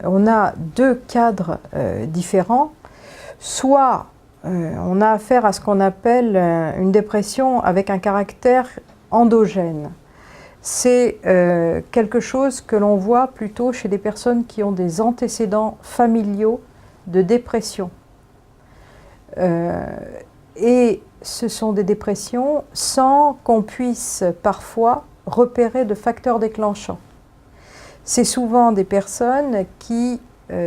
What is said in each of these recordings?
on a deux cadres différents. Soit on a affaire à ce qu'on appelle une dépression avec un caractère endogène. C'est quelque chose que l'on voit plutôt chez des personnes qui ont des antécédents familiaux de dépression. Et ce sont des dépressions sans qu'on puisse parfois repérer de facteurs déclenchants. C'est souvent des personnes qui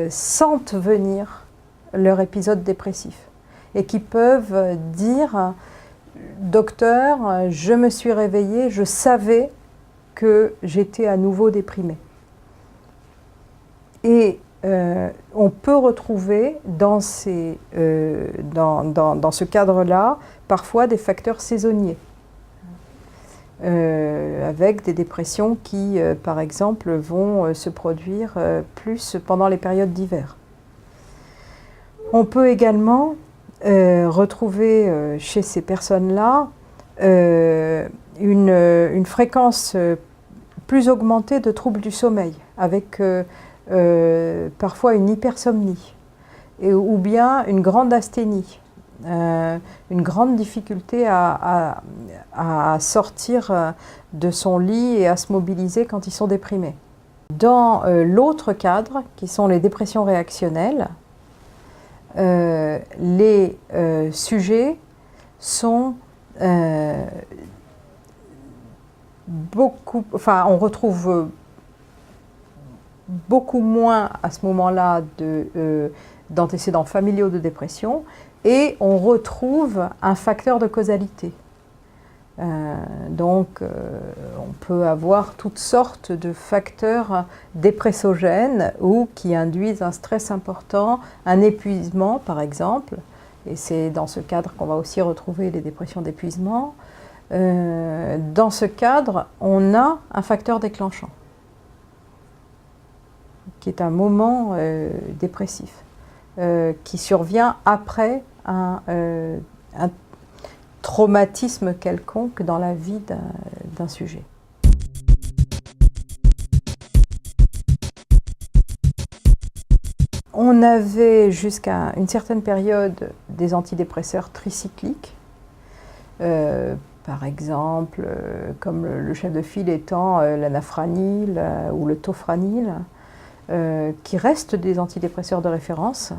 sentent venir leur épisode dépressif et qui peuvent dire « Docteur, je me suis réveillée, je savais que j'étais à nouveau déprimée ». Et on peut retrouver dans ce cadre-là parfois des facteurs saisonniers, avec des dépressions qui, par exemple, vont se produire plus pendant les périodes d'hiver. On peut également retrouver chez ces personnes-là une fréquence plus augmentée de troubles du sommeil, avec parfois une hypersomnie, ou bien une grande asthénie, une grande difficulté à sortir de son lit et à se mobiliser quand ils sont déprimés. Dans l'autre cadre, qui sont les dépressions réactionnelles, les sujets sont on retrouve beaucoup moins à ce moment-là d'antécédents familiaux de dépression, et on retrouve un facteur de causalité. Donc on peut avoir toutes sortes de facteurs dépressogènes ou qui induisent un stress important, un épuisement par exemple, et c'est dans ce cadre qu'on va aussi retrouver les dépressions d'épuisement. Dans ce cadre, on a un facteur déclenchant, qui est un moment dépressif, qui survient après un traumatisme quelconque dans la vie d'un sujet. On avait jusqu'à une certaine période des antidépresseurs tricycliques, par exemple, comme le chef de file étant l'anafranil ou le tofranil, qui restent des antidépresseurs de référence,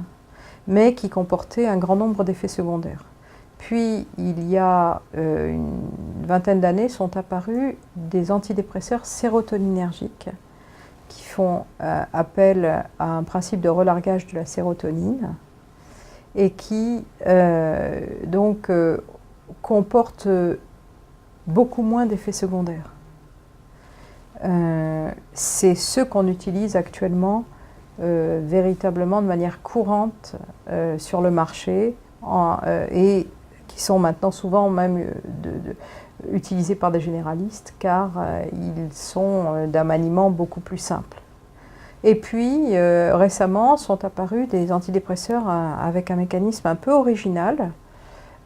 mais qui comportaient un grand nombre d'effets secondaires. Puis, il y a une vingtaine d'années, sont apparus des antidépresseurs sérotoninergiques qui font appel à un principe de relargage de la sérotonine et qui comportent beaucoup moins d'effets secondaires. C'est ceux qu'on utilise actuellement véritablement de manière courante sur le marché et qui sont maintenant souvent même utilisés par des généralistes car ils sont d'un maniement beaucoup plus simple. Et puis récemment sont apparus des antidépresseurs avec un mécanisme un peu original,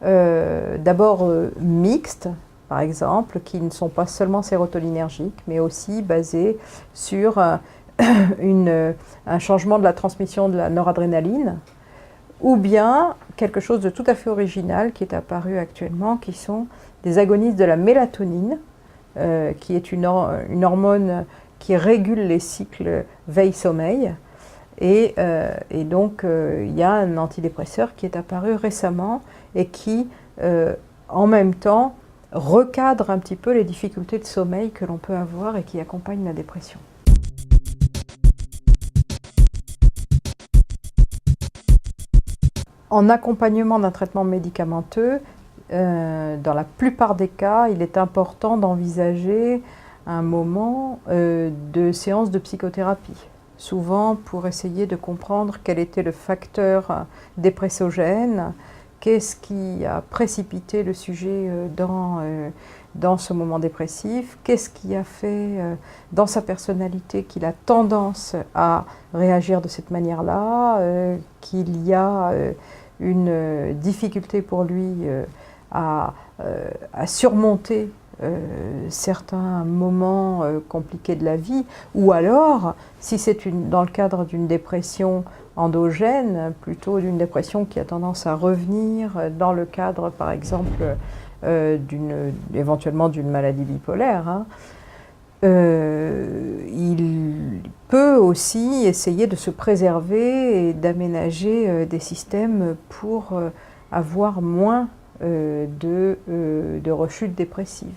d'abord mixtes, par exemple, qui ne sont pas seulement sérotoninergiques, mais aussi basés sur un changement de la transmission de la noradrénaline, ou bien quelque chose de tout à fait original qui est apparu actuellement, qui sont des agonistes de la mélatonine, qui est une hormone qui régule les cycles veille-sommeil. Et donc, il y a un antidépresseur qui est apparu récemment et qui, en même temps, recadre un petit peu les difficultés de sommeil que l'on peut avoir et qui accompagnent la dépression. En accompagnement d'un traitement médicamenteux, dans la plupart des cas, il est important d'envisager un moment de séance de psychothérapie, souvent pour essayer de comprendre quel était le facteur dépressogène, qu'est-ce qui a précipité le sujet dans ce moment dépressif, qu'est-ce qui a fait dans sa personnalité qu'il a tendance à réagir de cette manière-là, qu'il y a une difficulté pour lui à surmonter certains moments compliqués de la vie, ou alors, si c'est dans le cadre d'une dépression endogène, plutôt d'une dépression qui a tendance à revenir dans le cadre, par exemple, éventuellement d'une maladie bipolaire, hein, il peut aussi essayer de se préserver et d'aménager des systèmes pour avoir moins de rechutes dépressives.